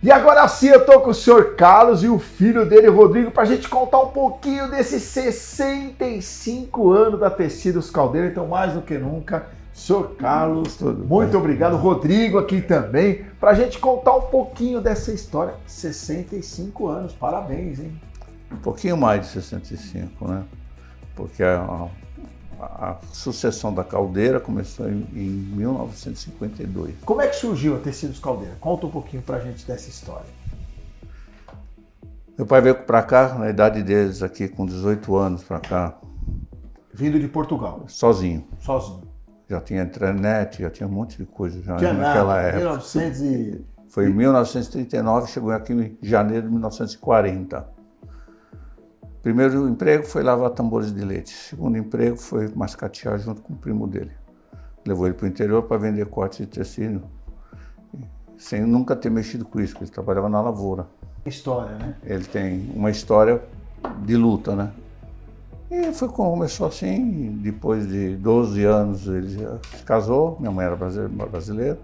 E agora sim eu tô com o senhor Carlos e o filho dele, Rodrigo, pra gente contar um pouquinho desses 65 anos da Tecidos Caldeira. Então, mais do que nunca, senhor Carlos, muito obrigado. Rodrigo aqui também, pra gente contar um pouquinho dessa história. 65 anos, parabéns, hein? Um pouquinho mais de 65, né? Porque a sucessão da Caldeira começou em 1952. Como é que surgiu a Tecidos Caldeira? Conta um pouquinho pra gente dessa história. Meu pai veio pra cá, na idade deles aqui, com 18 anos pra cá. Vindo de Portugal? Sozinho. Sozinho. Já tinha internet, já tinha um monte de coisa já tinha naquela nada, época. Foi em 1939, chegou aqui em janeiro de 1940. Primeiro emprego foi lavar tambores de leite. Segundo emprego foi mascatear junto com o primo dele. Levou ele para o interior para vender cortes de tecido, sem nunca ter mexido com isso, porque ele trabalhava na lavoura. História, né? Ele tem uma história de luta, né? E começou assim, depois de 12 anos ele se casou, minha mãe era brasileira,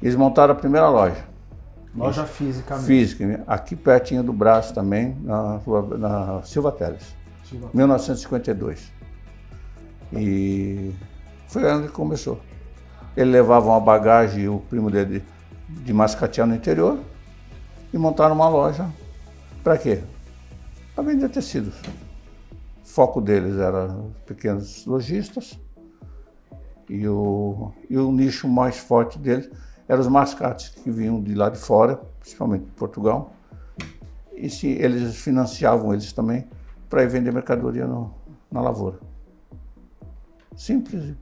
e eles montaram a primeira loja. Loja física mesmo. Física, aqui pertinho do Brás também, na Silva Teles, 1952. E foi onde começou. Ele levava uma bagagem e o primo dele de mascatear no interior e montaram uma loja. Para quê? Para vender tecidos. O foco deles era pequenos lojistas e o nicho mais forte deles eram os mascates que vinham de lá de fora, principalmente de Portugal. E sim, eles financiavam eles também para ir vender mercadoria na lavoura. Simples.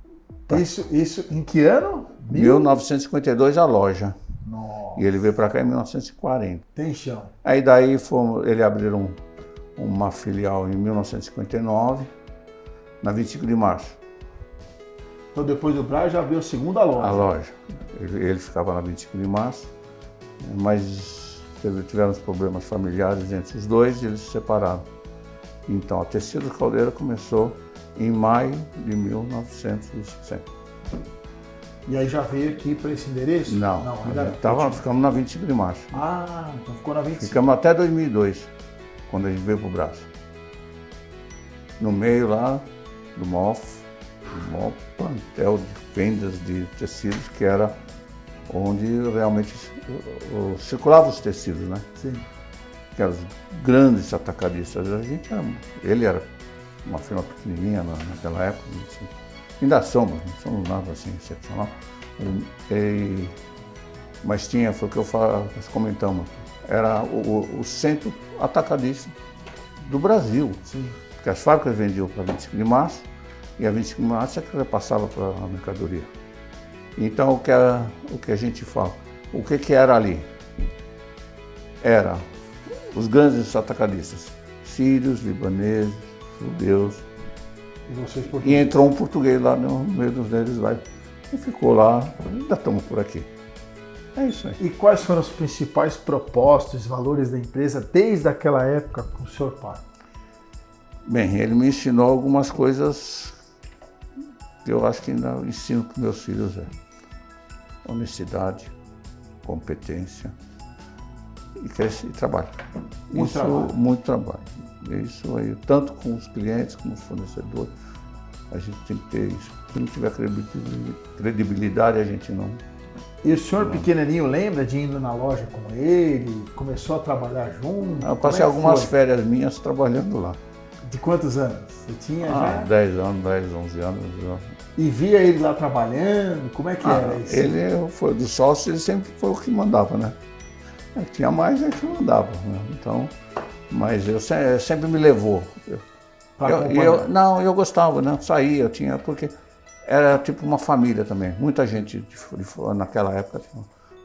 Isso em que ano? 1952 a loja. Nossa. E ele veio para cá em 1940. Tem chão. Aí daí eles abriram uma filial em 1959, na 25 de março. Então depois do Brás já abriu a segunda loja. A loja. Ele ficava na 25 de março, mas tivemos problemas familiares entre os dois e eles se separaram. Então a Tecidos Caldeira começou em maio de 1960. E aí já veio aqui para esse endereço? Não, ficamos na 25 de março. Ah, então ficou na 25. Ficamos até 2002, quando a gente veio para o Brás. No meio lá do maior plantel de vendas de tecidos, que era onde realmente circulavam os tecidos, né? Sim. Que eram os grandes atacadistas. Ele era uma firma pequenininha naquela época, assim. Ainda somos, não somos nada assim excepcional. Mas tinha, foi o que nós comentamos, era o centro atacadista do Brasil. Sim. Porque as fábricas vendiam para 25 de março, e a 25 de março é que repassava para a mercadoria. Então, o que a gente fala, o que era ali? Era os atacadistas, sírios, libaneses, judeus. E entrou um português lá no meio deles lá e ficou lá, ainda estamos por aqui. É isso aí. E quais foram os principais propósitos, valores da empresa desde aquela época com o senhor pai? Bem, ele me ensinou algumas coisas que eu acho que ainda ensino para os meus filhos. Honestidade, competência e trabalho. Muito trabalho. Isso aí, tanto com os clientes como os fornecedores, a gente tem que ter isso. Se não tiver credibilidade, a gente não. E o senhor pequenininho lembra de indo na loja com ele? Começou a trabalhar junto? Eu passei algumas férias minhas trabalhando lá. De quantos anos? Você tinha já? 10 anos, 10, 11 anos. E via ele lá trabalhando? Como é que era isso? Ele foi do sócio, ele sempre foi o que mandava, né? Tinha mais, a gente mandava, né? Então, mas eu sempre me levou. Eu gostava, né? Saía, eu tinha, porque era tipo uma família também. Muita gente, naquela época,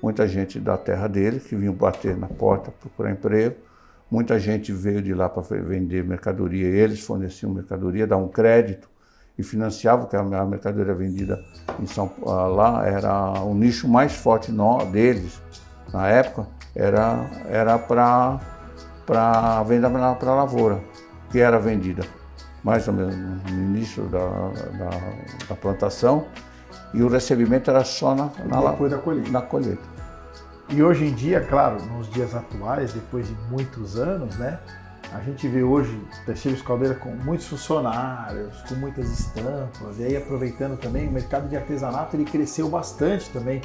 muita gente da terra dele que vinha bater na porta, procurar emprego. Muita gente veio de lá para vender mercadoria, eles forneciam mercadoria, davam crédito e financiavam, porque a mercadoria vendida lá era o nicho mais forte deles, na época, era para venda para a lavoura, que era vendida mais ou menos no início da plantação, e o recebimento era só depois da colheita. na colheita. E hoje em dia, claro, nos dias atuais, depois de muitos anos, né? A gente vê hoje Tecidos Caldeira com muitos funcionários, com muitas estampas, e aí aproveitando também o mercado de artesanato, ele cresceu bastante também,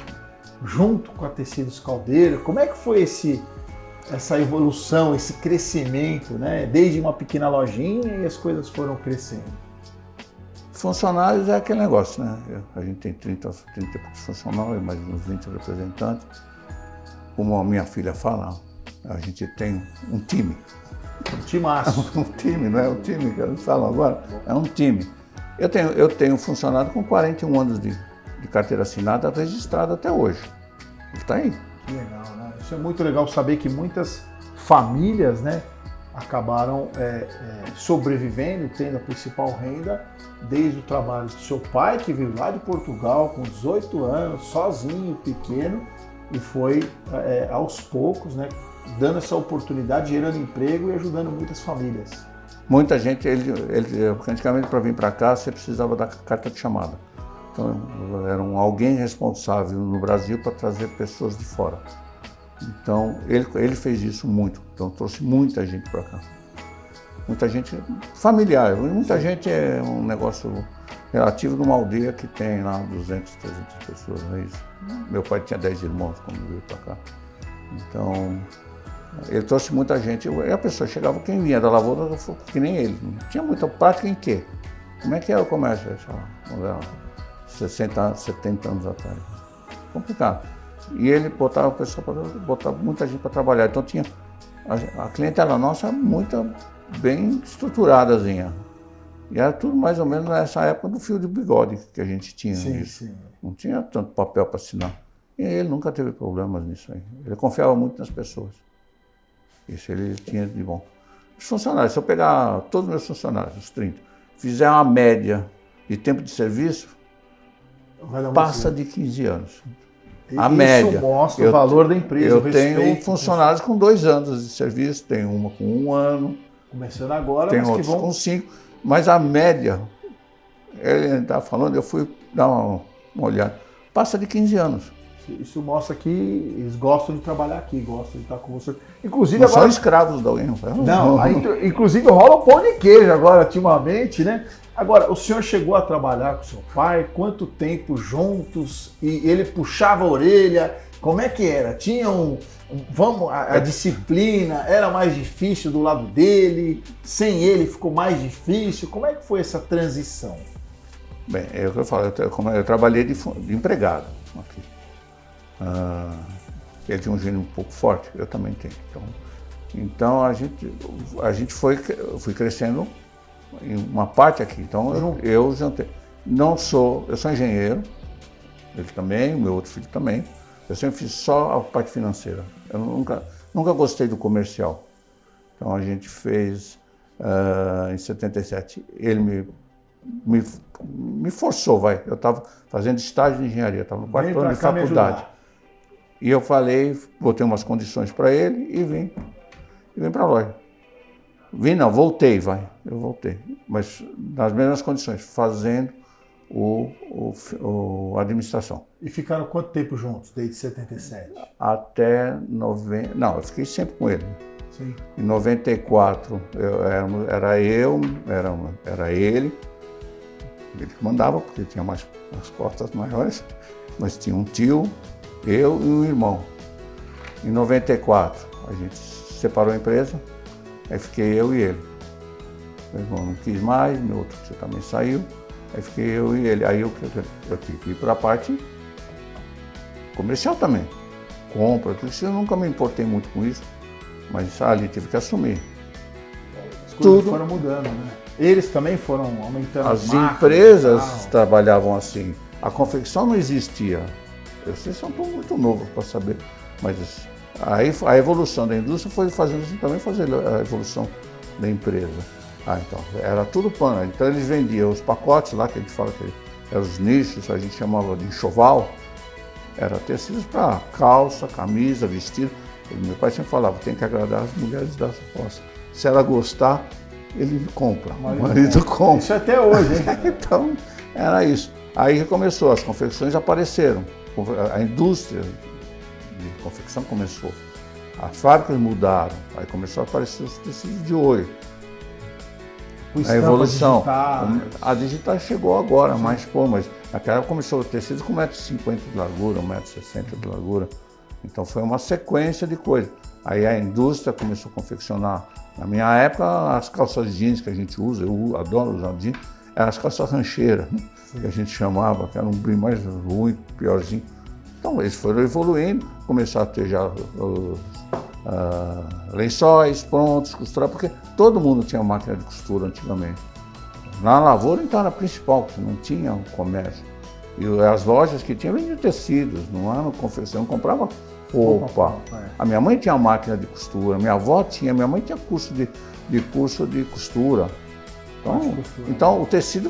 junto com a Tecidos Caldeira. Como é que foi essa evolução, esse crescimento, né? Desde uma pequena lojinha e as coisas foram crescendo. Funcionários é aquele negócio, né? A gente tem 30 e poucos funcionários, mais uns 20 representantes. Como a minha filha fala, a gente tem um time. Um timaço. Um time, não é um time que eles falam agora, é um time. Eu tenho um funcionário com 41 anos de carteira assinada, registrado até hoje. Ele está aí. Que legal, né? Isso é muito legal saber que muitas famílias, né, acabaram sobrevivendo, tendo a principal renda desde o trabalho do seu pai, que veio lá de Portugal com 18 anos, sozinho, pequeno, e foi aos poucos, né, dando essa oportunidade, gerando emprego e ajudando muitas famílias. Muita gente, antigamente para vir para cá, você precisava da carta de chamada. Então, era alguém responsável no Brasil para trazer pessoas de fora. Então, ele fez isso muito. Então, trouxe muita gente para cá. Muita gente familiar. Muita gente é um negócio relativo numa aldeia que tem lá 200, 300 pessoas. Não é isso? Meu pai tinha 10 irmãos quando veio para cá. Então, ele trouxe muita gente. E a pessoa chegava, quem vinha da lavoura, que nem ele. Não tinha muita prática em quê? Como é que era o comércio? 60, 70 anos atrás. Complicado. E ele botava muita gente para trabalhar. Então tinha a clientela nossa muito bem estruturadazinha. E era tudo mais ou menos nessa época do fio de bigode que a gente tinha. Sim, sim. Não tinha tanto papel para assinar. E ele nunca teve problemas nisso aí. Ele confiava muito nas pessoas. Isso ele tinha de bom. Os funcionários, se eu pegar todos os meus funcionários, os 30, fizer uma média de tempo de serviço, passa de 15 anos. A média. Isso mostra o valor da empresa. Eu tenho funcionários com 2 anos de serviço, tenho uma com 1 ano. Começando agora, tem outros com 5. Mas a média, ele está falando, eu fui dar uma olhada, passa de 15 anos. Isso mostra que eles gostam de trabalhar aqui, gostam de estar com você. Inclusive, não agora são escravos de alguém. Não, inclusive rola o pão de queijo agora, ultimamente, né? Agora, o senhor chegou a trabalhar com seu pai, quanto tempo juntos? E ele puxava a orelha, como é que era? Tinha a disciplina, era mais difícil do lado dele? Sem ele ficou mais difícil? Como é que foi essa transição? Bem, é o que eu falo, eu trabalhei de empregado aqui. Ele tinha um gênio um pouco forte, eu também tenho. Então a gente fui crescendo em uma parte aqui. Então eu juntei. Eu sou engenheiro, ele também, o meu outro filho também. Eu sempre fiz só a parte financeira. Eu nunca gostei do comercial. Então a gente fez em 77. Ele me forçou, vai. Eu estava fazendo estágio de engenharia, estava no 4º ano de faculdade. E eu falei, botei umas condições para ele e vim para a loja. Voltei. Eu voltei. Mas nas mesmas condições, fazendo a administração. E ficaram quanto tempo juntos, desde 77? Até 90. Não, eu fiquei sempre com ele. Sim. Em 94, era ele. Ele que mandava, porque tinha as costas maiores, mas tinha um tio, eu e um irmão. Em 94, a gente separou a empresa, aí fiquei eu e ele. Meu irmão não quis mais, meu outro tio também saiu, aí fiquei eu e ele. Aí eu tive que ir para a parte comercial também. Compra, tudo isso. Eu nunca me importei muito com isso, mas ali tive que assumir. As coisas foram mudando, né? Eles também foram aumentando. As empresas trabalhavam assim. A confecção não existia. Vocês são muito novos para saber, mas aí a evolução da indústria foi também fazer a evolução da empresa. Então, era tudo plano. Então eles vendiam os pacotes lá, que a gente fala que eram os nichos, a gente chamava de enxoval. Era tecidos para calça, camisa, vestido. Meu pai sempre falava, tem que agradar as mulheres da roça. Se ela gostar, ele compra. O marido compra. Isso até hoje, hein? Então, era isso. Aí começou, as confecções apareceram. A indústria de confecção começou. As fábricas mudaram, aí começou a aparecer os tecidos de hoje. A evolução. A digital chegou agora, mas naquela época começou o tecido com 1,50 m de largura, 1,60 m de largura. Então foi uma sequência de coisas. Aí a indústria começou a confeccionar. Na minha época, as calças jeans que a gente usa, eu adoro usar jeans, eram as calças rancheiras, né? Que a gente chamava, que era um brim mais ruim, piorzinho. Então eles foram evoluindo, começaram a ter já lençóis prontos, costurar, porque todo mundo tinha máquina de costura antigamente. Na lavoura então era principal, porque não tinha um comércio. E as lojas que tinham vendiam tecidos, não era confecção, não comprava roupa. A minha mãe tinha máquina de costura, minha avó tinha, minha mãe tinha curso de costura. Então o tecido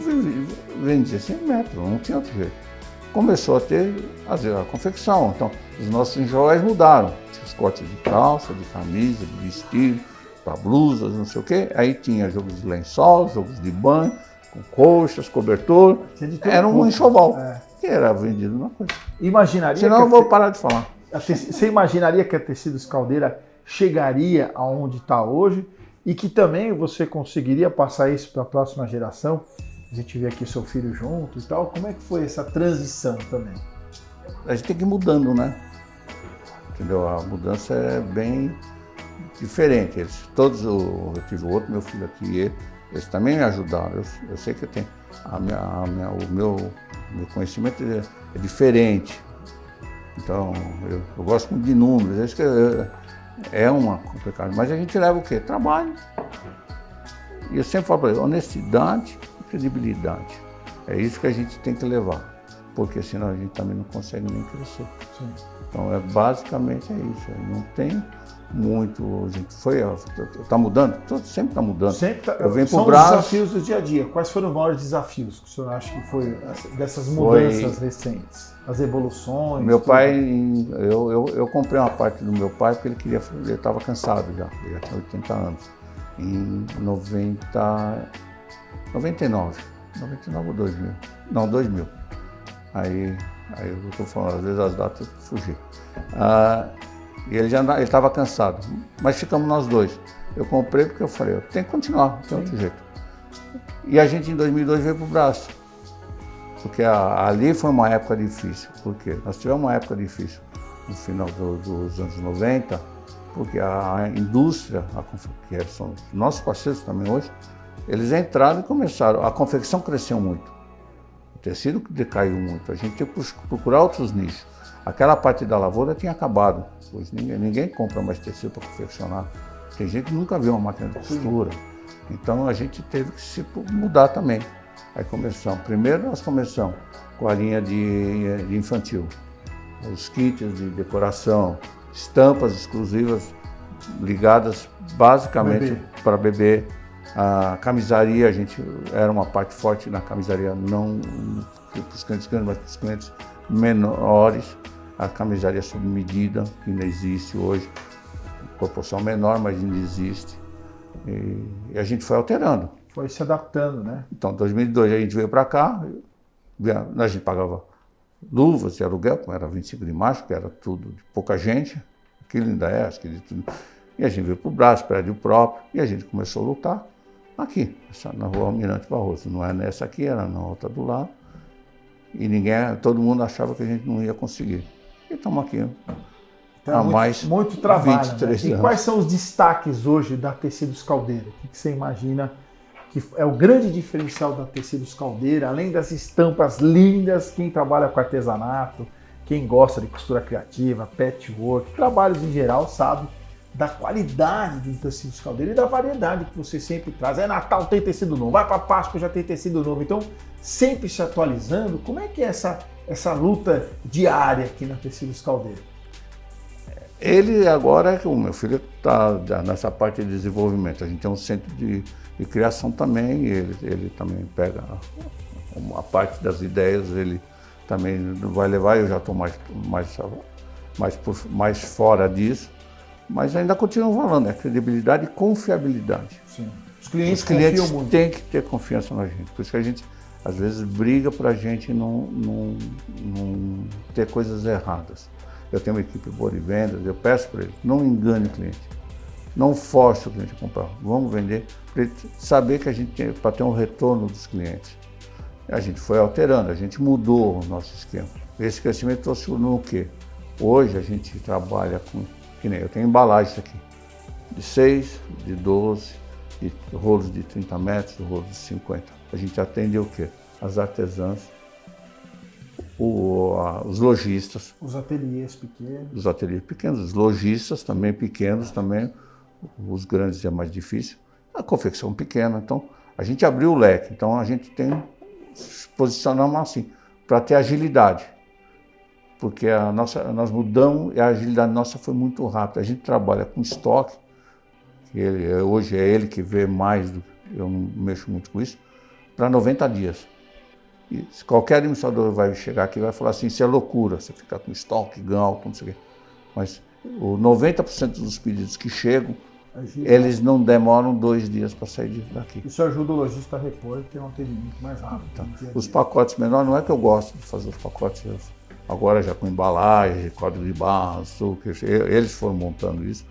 vendia 100 metros, não tinha outro jeito. Começou a ter a confecção, então os nossos enjoais mudaram. Tinha os cortes de calça, de camisa, de vestido, para blusas, não sei o quê. Aí tinha jogos de lençol, jogos de banho, com colchas, cobertor. Era um enxoval, que era vendido na coisa. Imaginaria. Senão eu vou parar de falar. Você imaginaria que a Tecidos Caldeira chegaria aonde está hoje e que também você conseguiria passar isso para a próxima geração? A gente vê aqui seu filho junto e tal. Como é que foi essa transição também? A gente tem que ir mudando, né? Entendeu? A mudança é bem diferente. Eu tive outro, meu filho aqui, eles também me ajudaram. Eu sei que tem. O meu conhecimento é diferente. Então, eu gosto muito de números. Acho que é uma complicada. Mas a gente leva o quê? Trabalho. E eu sempre falo para ele, honestidade, credibilidade. É isso que a gente tem que levar, porque senão a gente também não consegue nem crescer. Sim. Então basicamente é isso, não tem muito, a gente está mudando, sempre está mudando. Eu venho para o Brás. São os desafios do dia a dia. Quais foram os maiores desafios que o senhor acha que foi dessas mudanças recentes? As evoluções? Meu pai, eu comprei uma parte do meu pai porque ele estava cansado já, ele já tinha 80 anos. Em 99 ou 2000? Não, 2000. Aí eu estou falando, às vezes as datas fugiram. E ele estava cansado, mas ficamos nós dois. Eu comprei porque eu falei, eu tenho que continuar, não tem outro jeito. E a gente em 2002 veio para o Brás, porque ali foi uma época difícil. Por quê? Nós tivemos uma época difícil no final dos anos 90, porque a indústria, que são os nossos parceiros também hoje, eles entraram e começaram. A confecção cresceu muito, o tecido decaiu muito, a gente tinha que procurar outros nichos. Aquela parte da lavoura tinha acabado, hoje ninguém compra mais tecido para confeccionar. Tem gente que nunca viu uma máquina de costura, então a gente teve que se mudar também. Aí começamos, primeiro nós começamos com a linha de infantil, os kits de decoração, estampas exclusivas ligadas basicamente para bebê. A camisaria, a gente era uma parte forte na camisaria, não para os clientes grandes, mas para os clientes menores. A camisaria sob medida, que ainda existe hoje, proporção menor, mas ainda existe. E a gente foi alterando. Foi se adaptando, né? Então, em 2002 a gente veio para cá, a gente pagava luvas de aluguel, como era 25 de março, que era tudo de pouca gente, aquilo ainda é, acho que de tudo. E a gente veio para o Brás, prédio próprio, e a gente começou a lutar aqui, na rua Almirante Barroso. Não é nessa aqui, era na outra do lado. E todo mundo achava que a gente não ia conseguir. E estamos aqui então, muito trabalho, 23 anos. E quais são os destaques hoje da Tecidos Caldeira? O que você imagina que é o grande diferencial da Tecidos Caldeira, além das estampas lindas, quem trabalha com artesanato, quem gosta de costura criativa, patchwork, trabalhos em geral, sabe da qualidade do Tecidos Caldeira e da variedade que você sempre traz. É Natal, tem tecido novo, vai para Páscoa, já tem tecido novo. Então, sempre se atualizando. Como é que é essa luta diária aqui na Tecidos Caldeira? Ele agora, o meu filho está nessa parte de desenvolvimento. A gente tem um centro de criação também, ele também pega uma parte das ideias, ele também vai levar, eu já estou mais fora disso. Mas ainda continuam falando, credibilidade e confiabilidade. Sim. Os clientes têm que ter confiança na gente. Por isso que a gente, às vezes, briga para a gente não ter coisas erradas. eu tenho uma equipe boa de vendas, eu peço para eles, não engane o cliente, não force o cliente a comprar, vamos vender, para ele saber que a gente tem, para ter um retorno dos clientes. A gente foi alterando, a gente mudou o nosso esquema. Esse crescimento trouxe no quê? Hoje a gente trabalha com, que nem eu tenho embalagens aqui, de 6, de 12, de rolos de 30 metros, rolos de 50. A gente atende o quê? As artesãs, os lojistas. Os ateliês pequenos. Os ateliês pequenos, os lojistas também pequenos, também, os grandes é mais difícil. A confecção pequena, então a gente abriu o leque, então a gente tem, posicionamos assim, para ter agilidade. Porque nós mudamos e a agilidade nossa foi muito rápida. A gente trabalha com estoque, que hoje é ele que vê mais, eu não mexo muito com isso, para 90 dias. E qualquer administrador vai chegar aqui e vai falar assim, isso é loucura, você ficar com estoque, ganho alto, não sei o quê. Mas o 90% dos pedidos que chegam, eles não demoram 2 dias para sair daqui. Isso ajuda o lojista a repor e ter um atendimento mais rápido. Então, os pacotes menores, não é que eu gosto de fazer os pacotes, agora já com embalagem, código de barra, açúcar, eles foram montando isso.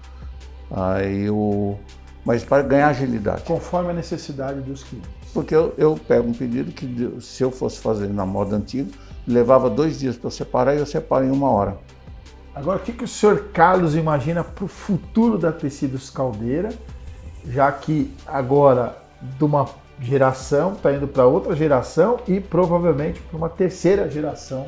Mas para ganhar agilidade. Conforme a necessidade dos clientes. Porque eu pego um pedido que, se eu fosse fazer na moda antiga, levava 2 dias para eu separar e eu separo em 1 hora. Agora, o que o senhor Carlos imagina para o futuro da Tecidos Caldeira, já que agora de uma geração está indo para outra geração e provavelmente para uma terceira geração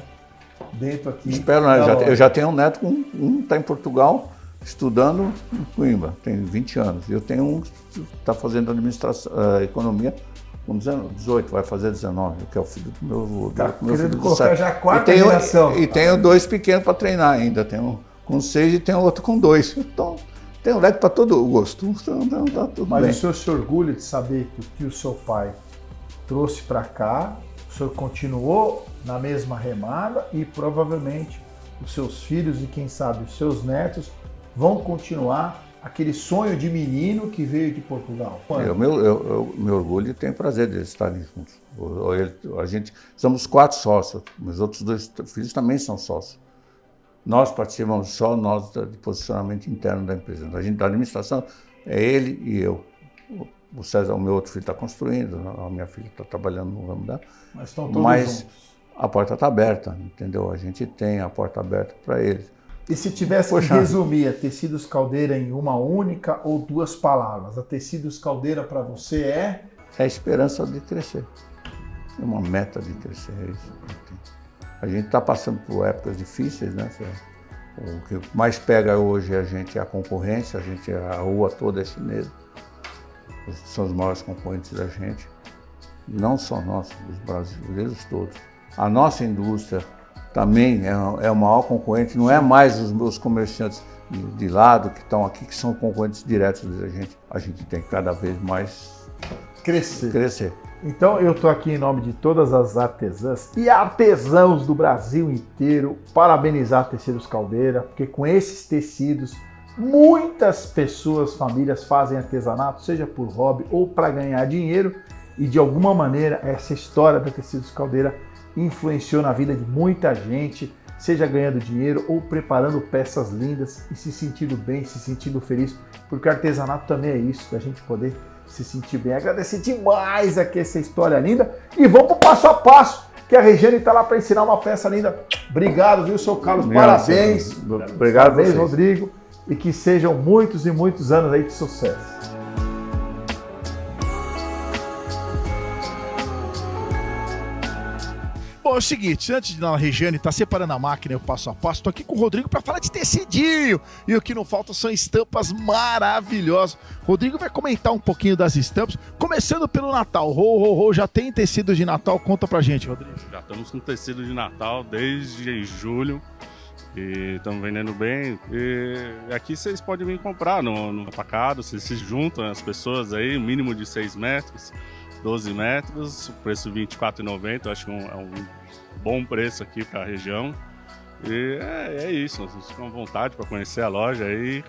dentro aqui? Espero, né? Eu já tenho um neto, um está em Portugal, estudando em Coimbra, tem 20 anos. Eu tenho um que está fazendo administração, economia com 18, vai fazer 19, que é o filho do meu, meu filho do colocar já a quarta geração. E tenho 2 pequenos para treinar ainda, tenho um com 6 e tenho outro com 2. Então, tem um leque para todo o gosto. Então, tá tudo Mas bem. o senhor se orgulha de saber que o que o seu pai trouxe para cá, o senhor continuou na mesma remada e provavelmente os seus filhos e quem sabe os seus netos vão continuar aquele sonho de menino que veio de Portugal. Eu me orgulho e tenho prazer de estarem juntos. Somos 4 sócios, meus outros 2 filhos também são sócios. Nós participamos só nós de posicionamento interno da empresa. Da administração é ele e eu. O César, o meu outro filho, está construindo, a minha filha está trabalhando no ramo dela. Mas estão todos juntos. A porta está aberta, entendeu? A gente tem a porta aberta para eles. E se tivesse que resumir a Tecidos Caldeira em uma única ou 2 palavras, a Tecidos Caldeira para você é? É a esperança de crescer. É uma meta de crescer, é isso que eu tenho. A gente está passando por épocas difíceis, né? O que mais pega hoje é a concorrência, a rua toda é chinesa. São os maiores concorrentes da gente. Não só nós, os brasileiros todos. A nossa indústria também é o maior concorrente, não é mais os meus comerciantes de lado que estão aqui, que são concorrentes diretos da gente. A gente tem que cada vez mais crescer. Então eu estou aqui em nome de todas as artesãs e artesãos do Brasil inteiro, parabenizar a Tecidos Caldeira, porque com esses tecidos muitas pessoas, famílias fazem artesanato, seja por hobby ou para ganhar dinheiro, e de alguma maneira essa história da Tecidos Caldeira influenciou na vida de muita gente, seja ganhando dinheiro ou preparando peças lindas e se sentindo bem, se sentindo feliz, porque o artesanato também é isso, da gente poder se sentir bem. Agradecer demais aqui essa história linda e vamos para o passo a passo, que a Regiane está lá para ensinar uma peça linda. Obrigado, viu, seu Carlos? Parabéns. Obrigado, parabéns, Rodrigo, e que sejam muitos e muitos anos aí de sucesso. Bom, é o seguinte, antes de a Regiane estar separando a máquina e o passo a passo, estou aqui com o Rodrigo para falar de tecidinho. E o que não falta são estampas maravilhosas. Rodrigo vai comentar um pouquinho das estampas, começando pelo Natal. Já tem tecido de Natal? Conta pra gente, Rodrigo. Já estamos com tecido de Natal desde julho. E estamos vendendo bem. E aqui vocês podem vir comprar no atacado, vocês se juntam as pessoas aí, mínimo de 6 metros. 12 metros, o preço R$ 24,90, eu acho que é um bom preço aqui para a região. E é isso, vocês ficam à vontade para conhecer a loja aí.